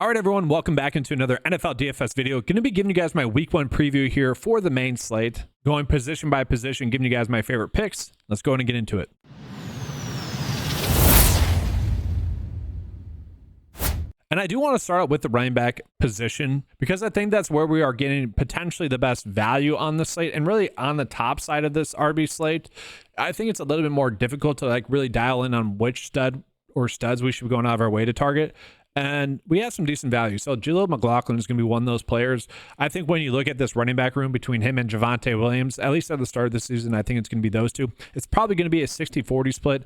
All right, everyone, welcome back into another NFL DFS video. Going to be giving you guys my week one preview here for the main slate, going position by position, giving you guys my favorite picks. Let's go ahead and get into it. And I do want to start out with the running back position because I think that's where we are getting potentially the best value on the slate and really on the top side of this RB slate. I think it's a little bit more difficult to really dial in on which stud or studs we should be going out of our way to target. And we have some decent value. So Jaleel McLaughlin is going to be one of those players. I think when you look at this running back room between him and Javonte Williams, at least at the start of the season, I think it's going to be those two. It's probably going to be a 60-40 split.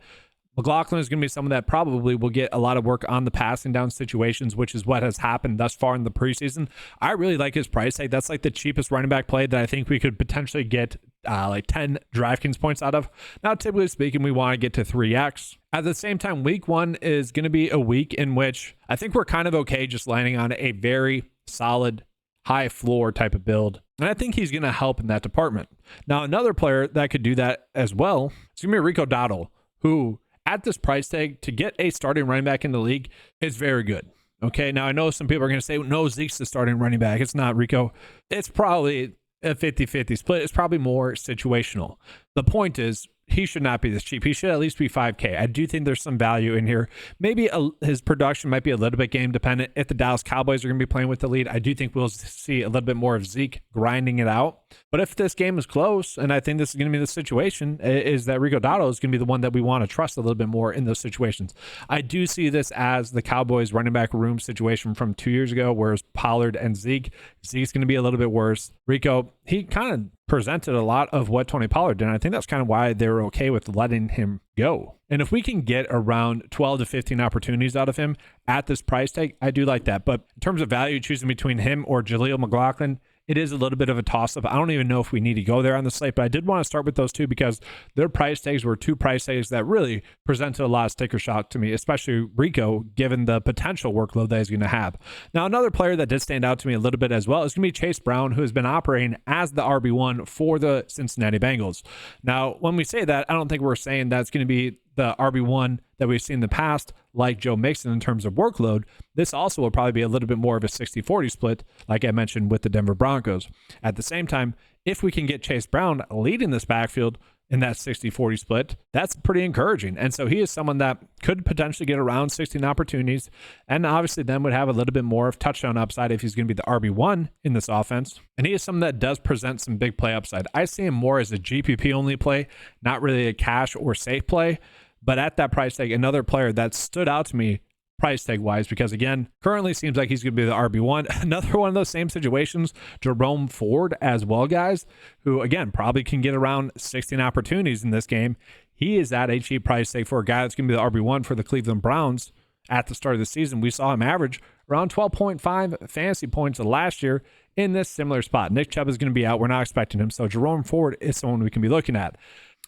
McLaughlin is going to be someone that probably will get a lot of work on the passing down situations, which is what has happened thus far in the preseason. I really like his price tag. That's like the cheapest running back play that I think we could potentially get like 10 DraftKings points out of. Now, typically speaking, we want to get to 3x. At the same time, week one is going to be a week in which I think we're kind of okay just landing on a very solid high floor type of build. And I think he's going to help in that department. Now, another player that could do that as well is going to be Rico Dowdle, who at this price tag to get a starting running back in the league is very good. Okay, now I know some people are going to say, no, Zeke's the starting running back. It's not Rico. It's probably a 50-50 split. It's probably more situational. The point is, he should not be this cheap. He should at least be 5K. I do think there's some value in here. Maybe his production might be a little bit game dependent. If the Dallas Cowboys are going to be playing with the lead, I do think we'll see a little bit more of Zeke grinding it out. But if this game is close, and I think this is going to be the situation, is that Rico Dowdle is going to be the one that we want to trust a little bit more in those situations. I do see this as the Cowboys running back room situation from 2 years ago, whereas Pollard and Zeke's going to be a little bit worse. Rico, he kind of presented a lot of what Tony Pollard did, and I think that's kind of why they were okay with letting him go. And if we can get around 12 to 15 opportunities out of him at this price tag, I do like that. But in terms of value, choosing between him or Jaleel McLaughlin, it is a little bit of a toss-up. I don't even know if we need to go there on the slate, but I did want to start with those two because their price tags were two price tags that really presented a lot of sticker shock to me, especially Rico, given the potential workload that he's going to have. Now, another player that did stand out to me a little bit as well is going to be Chase Brown, who has been operating as the RB1 for the Cincinnati Bengals. Now, when we say that, I don't think we're saying that's going to be the RB1 that we've seen in the past, like Joe Mixon in terms of workload. This also will probably be a little bit more of a 60-40 split, like I mentioned with the Denver Broncos. At the same time, if we can get Chase Brown leading this backfield in that 60-40 split, that's pretty encouraging. And so he is someone that could potentially get around 16 opportunities, and obviously then would have a little bit more of touchdown upside if he's going to be the RB1 in this offense. And he is someone that does present some big play upside. I see him more as a GPP only play, not really a cash or safe play. But at that price tag, another player that stood out to me price tag wise, because again, currently seems like he's going to be the RB1. Another one of those same situations, Jerome Ford as well, guys, who again, probably can get around 16 opportunities in this game. He is at a cheap price tag for a guy that's going to be the RB1 for the Cleveland Browns at the start of the season. We saw him average around 12.5 fantasy points last year in this similar spot. Nick Chubb is going to be out. We're not expecting him. So Jerome Ford is someone we can be looking at.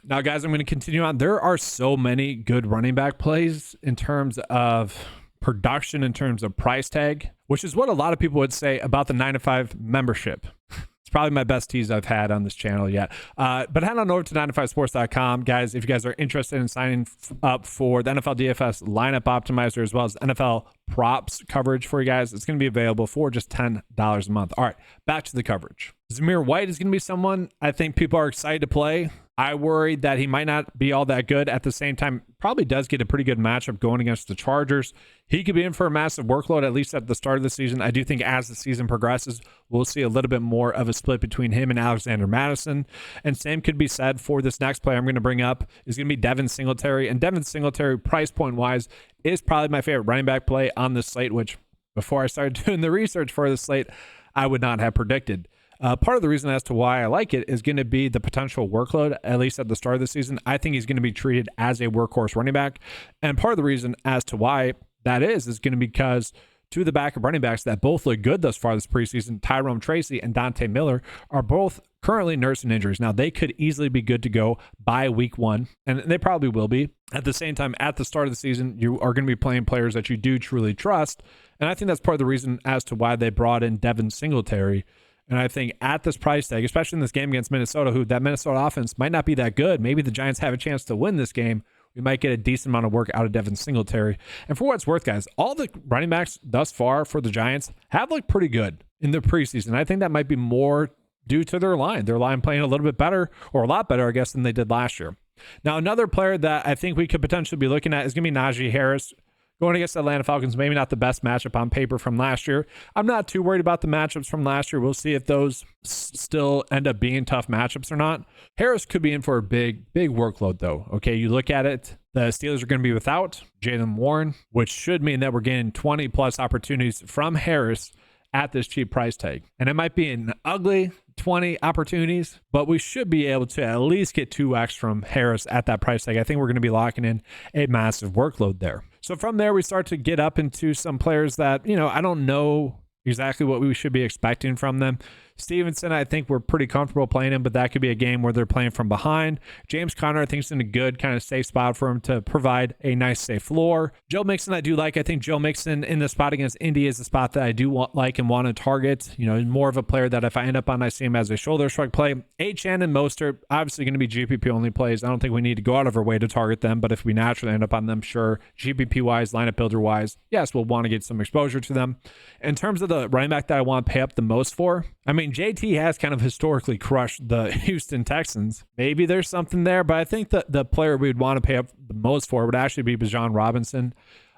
Now, guys, I'm going to continue on. There are so many good running back plays in terms of production, in terms of price tag, which is what a lot of people would say about the 9to5 membership. It's probably my best tease I've had on this channel yet. But head on over to 9to5sports.com. Guys, if you guys are interested in signing up for the NFL DFS lineup optimizer as well as NFL props coverage for you guys, it's going to be available for just $10 a month. All right, back to the coverage. Zamir White is going to be someone I think people are excited to play. I worried that he might not be all that good. At the same time, probably does get a pretty good matchup going against the Chargers. He could be in for a massive workload, at least at the start of the season. I do think as the season progresses, we'll see a little bit more of a split between him and Alexander Madison. And same could be said for this next player I'm going to bring up is going to be Devin Singletary. And Devin Singletary, price point wise, is probably my favorite running back play on this slate, which before I started doing the research for the slate, I would not have predicted. Part of the reason as to why I like it is going to be the potential workload, at least at the start of the season. I think he's going to be treated as a workhorse running back. And part of the reason as to why that is going to be because two of the backup running backs that both look good thus far this preseason, Tyrone Tracy and Dante Miller, are both currently nursing injuries. Now, they could easily be good to go by week one, and they probably will be. At the same time, at the start of the season, you are going to be playing players that you do truly trust. And I think that's part of the reason as to why they brought in Devin Singletary. And I think at this price tag, especially in this game against Minnesota, who that Minnesota offense might not be that good. Maybe the Giants have a chance to win this game. we might get a decent amount of work out of Devin Singletary. And for what it's worth, guys, all the running backs thus far for the Giants have looked pretty good in the preseason. I think that might be more due to their line. Their line playing a little bit better, or a lot better, I guess, than they did last year. Now, another player that I think we could potentially be looking at is going to be Najee Harris. Going against the Atlanta Falcons, maybe not the best matchup on paper from last year. I'm not too worried about the matchups from last year. We'll see if those still end up being tough matchups or not. Harris could be in for a big workload, though. Okay, you look at it, the Steelers are going to be without Jaylen Warren, which should mean that we're getting 20-plus opportunities from Harris at this cheap price tag. And it might be an ugly 20 opportunities, but we should be able to at least get 2x from Harris at that price tag. I think we're going to be locking in a massive workload there. So from there, we start to get up into some players that, I don't know exactly what we should be expecting from them. Stevenson, I think we're pretty comfortable playing him, but that could be a game where they're playing from behind. James Conner, I think, is in a good kind of safe spot for him to provide a nice safe floor. Joe Mixon, I do like. I think Joe Mixon in the spot against Indy is the spot that I do like and want to target. More of a player that if I end up on, I see him as a shoulder shrug play. Achane and Mostert, obviously going to be GPP only plays. I don't think we need to go out of our way to target them, but if we naturally end up on them, sure. GPP-wise, lineup builder-wise, yes, we'll want to get some exposure to them. In terms of the running back that I want to pay up the most for, JT has kind of historically crushed the Houston Texans. Maybe there's something there, but I think that the player we would want to pay up the most for would actually be Bijan Robinson.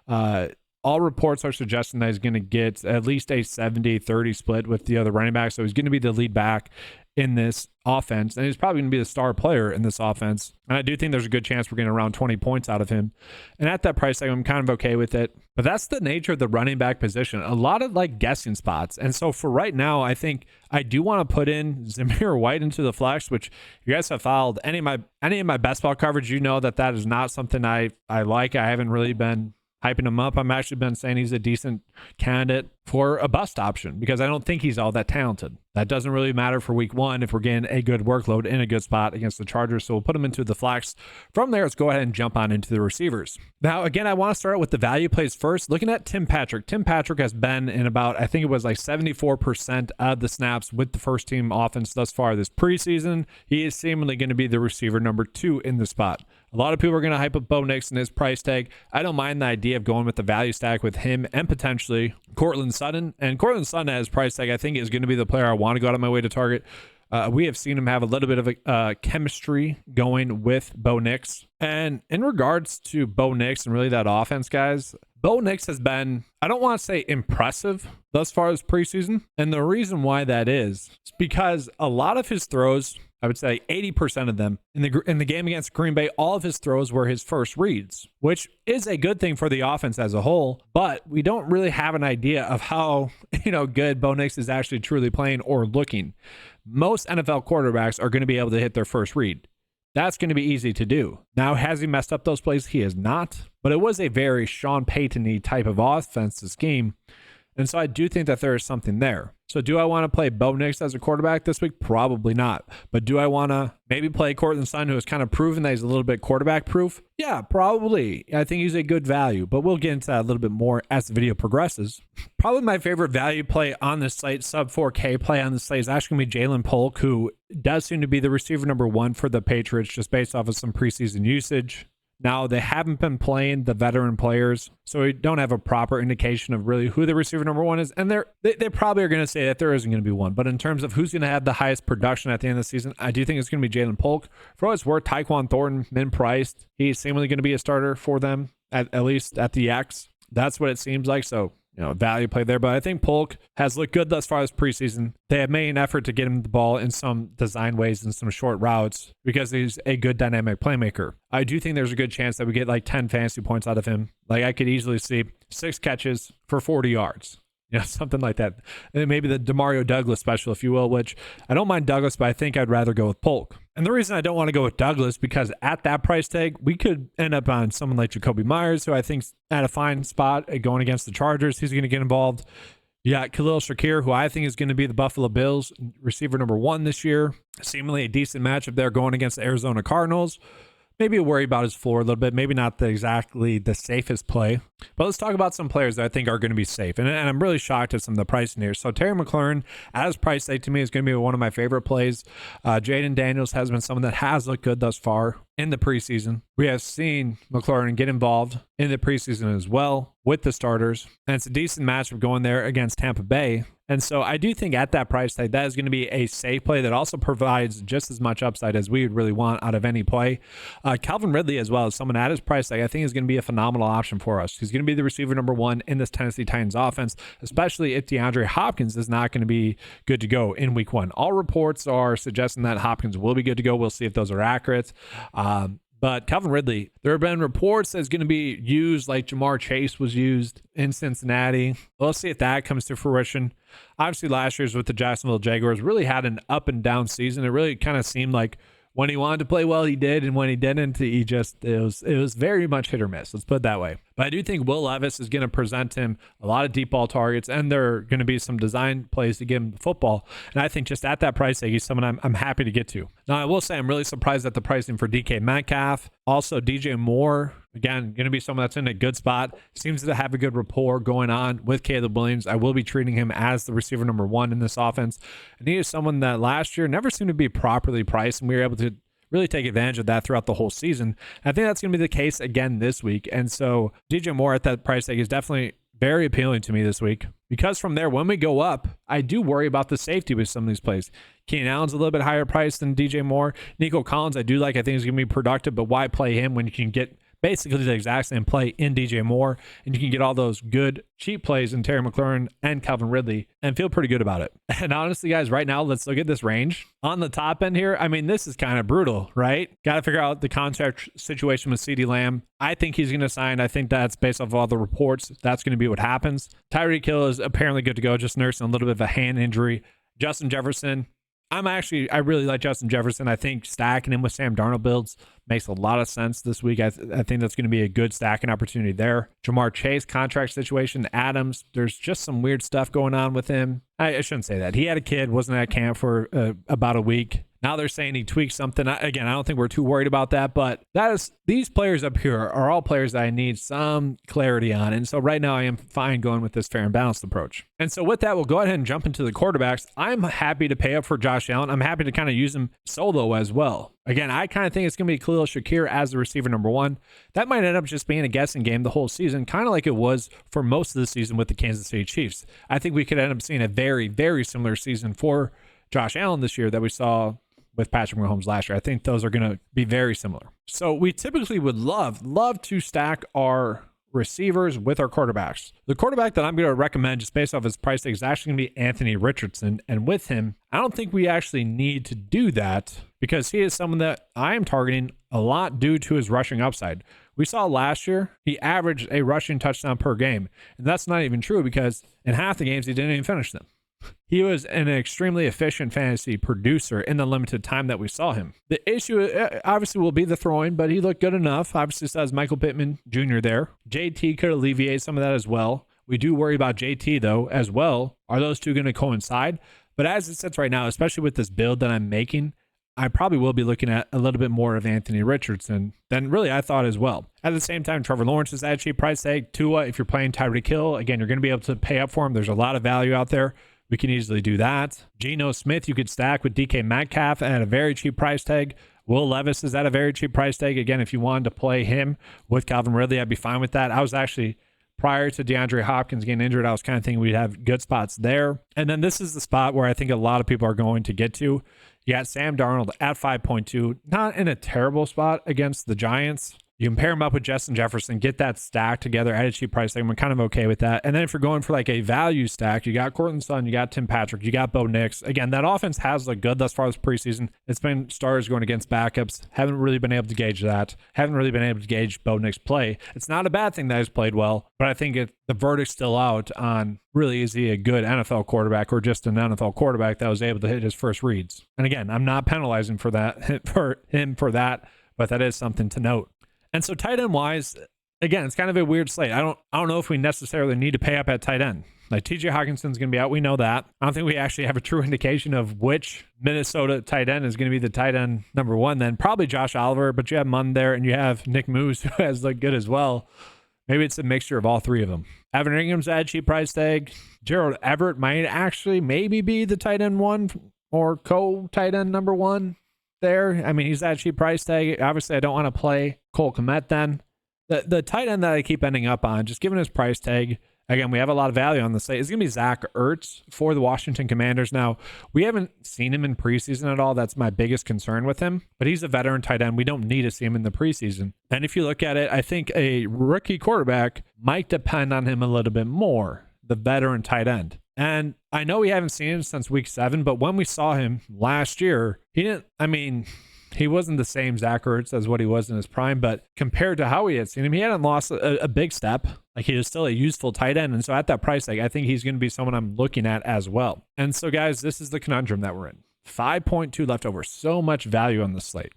All reports are suggesting that he's going to get at least a 70-30 split with the other running backs, so he's going to be the lead back in this offense, and he's probably going to be the star player in this offense. And I do think there's a good chance we're getting around 20 points out of him. And at that price tag, I'm kind of okay with it. But that's the nature of the running back position. A lot of guessing spots. And so for right now, I think I do want to put in Zamir White into the flex, which if you guys have followed any of my best ball coverage, that is not something I like. I haven't really been hyping him up. I'm actually been saying he's a decent candidate for a bust option because I don't think he's all that talented. That doesn't really matter for week one if we're getting a good workload in a good spot against the Chargers. So we'll put him into the flex. From there, let's go ahead and jump on into the receivers. Now, again, I want to start out with the value plays first. Looking at Tim Patrick. Tim Patrick has been in about, I think it was 74% of the snaps with the first team offense thus far this preseason. He is seemingly going to be the receiver number 2 in the spot. A lot of people are going to hype up Bo Nix and his price tag. I don't mind the idea of going with the value stack with him and potentially Courtland Sutton. And Courtland Sutton at his price tag, I think, is going to be the player I want to go out of my way to target. We have seen him have a little bit of a chemistry going with Bo Nix. And in regards to Bo Nix and really that offense, guys, Bo Nix has been, I don't want to say impressive thus far as preseason. And the reason why that is because a lot of his throws, I would say 80% of them in the game against Green Bay, all of his throws were his first reads, which is a good thing for the offense as a whole. But we don't really have an idea of how, good Bo Nix is actually truly playing or looking. Most NFL quarterbacks are going to be able to hit their first read. That's going to be easy to do. Now, has he messed up those plays? He has not. But it was a very Sean Payton-y type of offense this game. And so I do think that there is something there. So do I want to play Bo Nix as a quarterback this week? Probably not. But do I want to maybe play Courtland Sutton, who has kind of proven that he's a little bit quarterback proof? Yeah, probably. I think he's a good value, but we'll get into that a little bit more as the video progresses. Probably my favorite value play on this slate, sub 4K play on the slate, is actually going to be Jalen Polk, who does seem to be the receiver number 1 for the Patriots just based off of some preseason usage. Now, they haven't been playing the veteran players, so we don't have a proper indication of really who the receiver number 1 is. And they probably are going to say that there isn't going to be one. But in terms of who's going to have the highest production at the end of the season, I do think it's going to be Jalen Polk. For what it's worth, Tyquan Thornton, min-priced. He's seemingly going to be a starter for them, at least at the X. That's what it seems like. So, value play there. But I think Polk has looked good thus far this preseason. They have made an effort to get him the ball in some design ways and some short routes because he's a good dynamic playmaker. I do think there's a good chance that we get 10 fantasy points out of him. I could easily see 6 catches for 40 yards. Something like that. And maybe the Demario Douglas special, if you will, which I don't mind Douglas, but I think I'd rather go with Polk. And the reason I don't want to go with Douglas, because at that price tag, we could end up on someone like Jacoby Myers, who I think's at a fine spot going against the Chargers. He's going to get involved. You got Khalil Shakir, who I think is going to be the Buffalo Bills receiver number 1 this year. Seemingly a decent matchup there going against the Arizona Cardinals. Maybe a worry about his floor a little bit. Maybe not exactly the safest play. But let's talk about some players that I think are going to be safe. And I'm really shocked at some of the pricing here. So Terry McLaurin, at his price tag, to me, is going to be one of my favorite plays. Jaden Daniels has been someone that has looked good thus far. in the preseason. We have seen McLaurin get involved in the preseason as well with the starters. And it's a decent matchup going there against Tampa Bay. And so I do think at that price tag, that is going to be a safe play that also provides just as much upside as we would really want out of any play. Calvin Ridley as well as someone at his price tag, I think is going to be a phenomenal option for us. He's going to be the receiver number one in this Tennessee Titans offense, especially if DeAndre Hopkins is not going to be good to go in week one. All reports are suggesting that Hopkins will be good to go. We'll see if those are accurate. But Calvin Ridley, there have been reports that it's going to be used like Jamar Chase was used in Cincinnati. We'll see if that comes to fruition. Obviously, last year's with the Jacksonville Jaguars really had an up and down season. It really kind of seemed like when he wanted to play well, he did, and when he didn't, it was very much hit or miss. Let's put it that way. But I do think Will Levis is going to present him a lot of deep ball targets, and there are going to be some design plays to give him the football. And I think just at that price tag, he's someone I'm happy to get to. Now, I will say I'm really surprised at the pricing for DK Metcalf. Also, DJ Moore, again, going to be someone that's in a good spot. Seems to have a good rapport going on with Caleb Williams. I will be treating him as the receiver number one in this offense. And he is someone that last year never seemed to be properly priced, and we were able to really take advantage of that throughout the whole season. I think that's going to be the case again this week. And so DJ Moore at that price tag is definitely very appealing to me this week, because from there, when we go up, I do worry about the safety with some of these plays. Keenan Allen's a little bit higher priced than DJ Moore. Nico Collins, I do like. I think he's going to be productive, but why play him when you can get basically the exact same play in DJ Moore, and you can get all those good cheap plays in Terry McLaurin and Calvin Ridley and feel pretty good about it. And honestly, guys, right now, let's look at this range. On the top end here, I mean, this is kind of brutal, right? Got to figure out the contract situation with CeeDee Lamb. I think he's going to sign. I think that's based off of all the reports. That's going to be what happens. Tyreek Hill is apparently good to go, just nursing a little bit of a hand injury. Justin Jefferson, I really like Justin Jefferson. I think stacking him with Sam Darnold builds makes a lot of sense this week. I think that's going to be a good stacking opportunity there. Jamar Chase, contract situation. Adams, there's just some weird stuff going on with him. I shouldn't say that. He had a kid, wasn't at camp for about a week. Now they're saying he tweaked something. Again, I don't think we're too worried about that, but these players up here are all players that I need some clarity on. And so right now I am fine going with this fair and balanced approach. And so with that, we'll go ahead and jump into the quarterbacks. I'm happy to pay up for Josh Allen. I'm happy to kind of use him solo as well. Again, I kind of think it's going to be Khalil Shakir as the receiver number one. That might end up just being a guessing game the whole season, kind of like it was for most of the season with the Kansas City Chiefs. I think we could end up seeing a very, very similar season for Josh Allen this year that we saw with Patrick Mahomes last year. I think those are going to be very similar. So we typically would love to stack our receivers with our quarterbacks. The quarterback that I'm going to recommend just based off his price tag is actually going to be Anthony Richardson. And with him, I don't think we actually need to do that because he is someone that I am targeting a lot due to his rushing upside. We saw last year, he averaged a rushing touchdown per game. And that's not even true because in half the games, he didn't even finish them. He was an extremely efficient fantasy producer in the limited time that we saw him. The issue obviously will be the throwing, but he looked good enough. Obviously, says Michael Pittman Jr. there. JT could alleviate some of that as well. We do worry about JT, though, as well. Are those two going to coincide? But as it sits right now, especially with this build that I'm making, I probably will be looking at a little bit more of Anthony Richardson than really I thought as well. At the same time, Trevor Lawrence is at a cheap price tag. Tua, if you're playing Tyreek Hill, again, you're going to be able to pay up for him. There's a lot of value out there. We can easily do that. Geno Smith, you could stack with DK Metcalf at a very cheap price tag. Will Levis is at a very cheap price tag. Again, if you wanted to play him with Calvin Ridley, I'd be fine with that. I was actually, prior to DeAndre Hopkins getting injured, I was kind of thinking we'd have good spots there. And then this is the spot where I think a lot of people are going to get to. You got Sam Darnold at 5.2, not in a terrible spot against the Giants. You can pair him up with Justin Jefferson, get that stack together at a cheap price tag. I'm kind of okay with that. And then if you're going for like a value stack, you got Courtland Sutton, you got Tim Patrick, you got Bo Nix. Again, that offense has looked good thus far this preseason. It's been starters going against backups. Haven't really been able to gauge that. Haven't really been able to gauge Bo Nix play. It's not a bad thing that he's played well, but I think the verdict's still out on really is he a good NFL quarterback or just an NFL quarterback that was able to hit his first reads. And again, I'm not penalizing for that for him for that, but that is something to note. And so tight end wise, again, it's kind of a weird slate. I don't know if we necessarily need to pay up at tight end. Like TJ Hawkinson's going to be out. We know that. I don't think we actually have a true indication of which Minnesota tight end is going to be the tight end number one. Then probably Josh Oliver, but you have Munn there and you have Nick Moose who has looked good as well. Maybe it's a mixture of all three of them. Evan Ingram's at a cheap price tag. Gerald Everett might actually maybe be the tight end one or co-tight end number one. there. I mean, he's at a cheap price tag. Obviously, I don't want to play Cole Kmet then. The tight end that I keep ending up on, just given his price tag, again, we have a lot of value on the slate, is going to be Zach Ertz for the Washington Commanders. Now, we haven't seen him in preseason at all. That's my biggest concern with him. But he's a veteran tight end. We don't need to see him in the preseason. And if you look at it, I think a rookie quarterback might depend on him a little bit more, the veteran tight end. And I know we haven't seen him since week 7, but when we saw him last year, he wasn't the same Zach Ertz as what he was in his prime, but compared to how we had seen him, he hadn't lost a big step. Like, he was still a useful tight end. And so at that price tag, I think he's going to be someone I'm looking at as well. And so, guys, this is the conundrum that we're in. 5.2 left over. So much value on the slate.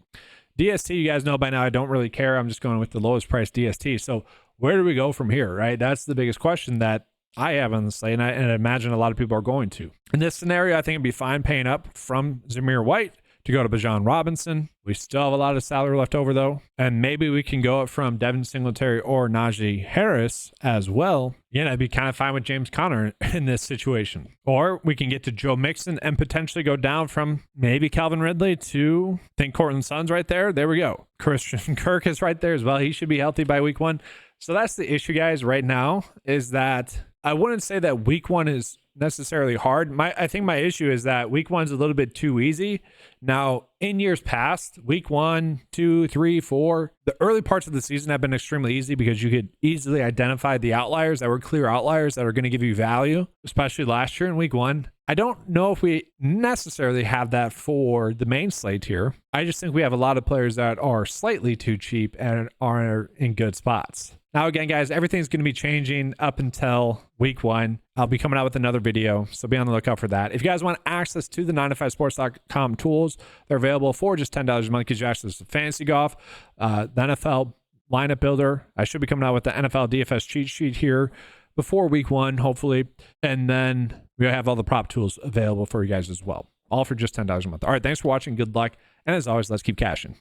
DST, you guys know by now, I don't really care. I'm just going with the lowest price DST. So where do we go from here, right? That's the biggest question that I have on the slate, and I imagine a lot of people are going to. In this scenario, I think it'd be fine paying up from Zamir White to go to Bijan Robinson. We still have a lot of salary left over, though, and maybe we can go up from Devin Singletary or Najee Harris as well. Again, I'd be kind of fine with James Conner in this situation. Or we can get to Joe Mixon and potentially go down from maybe Calvin Ridley to, I think, Cortland Sutton's right there. There we go. Christian Kirk is right there as well. He should be healthy by week 1. So that's the issue, guys, right now, is that I wouldn't say that week 1 is necessarily hard. I think my issue is that week 1's a little bit too easy. Now, in years past, week 1, 2, 3, 4, the early parts of the season have been extremely easy because you could easily identify the outliers that were clear outliers that are going to give you value, especially last year in week 1. I don't know if we necessarily have that for the main slate here. I just think we have a lot of players that are slightly too cheap and are in good spots. Now, again, guys, everything's going to be changing up until week 1. I'll be coming out with another video, so be on the lookout for that. If you guys want access to the 9to5sports.com tools, they're available for just $10 a month. Gives you access to fantasy golf, the NFL lineup builder. I should be coming out with the NFL DFS cheat sheet here before week 1, hopefully. And then we have all the prop tools available for you guys as well, all for just $10 a month. All right, thanks for watching. Good luck. And as always, let's keep cashing.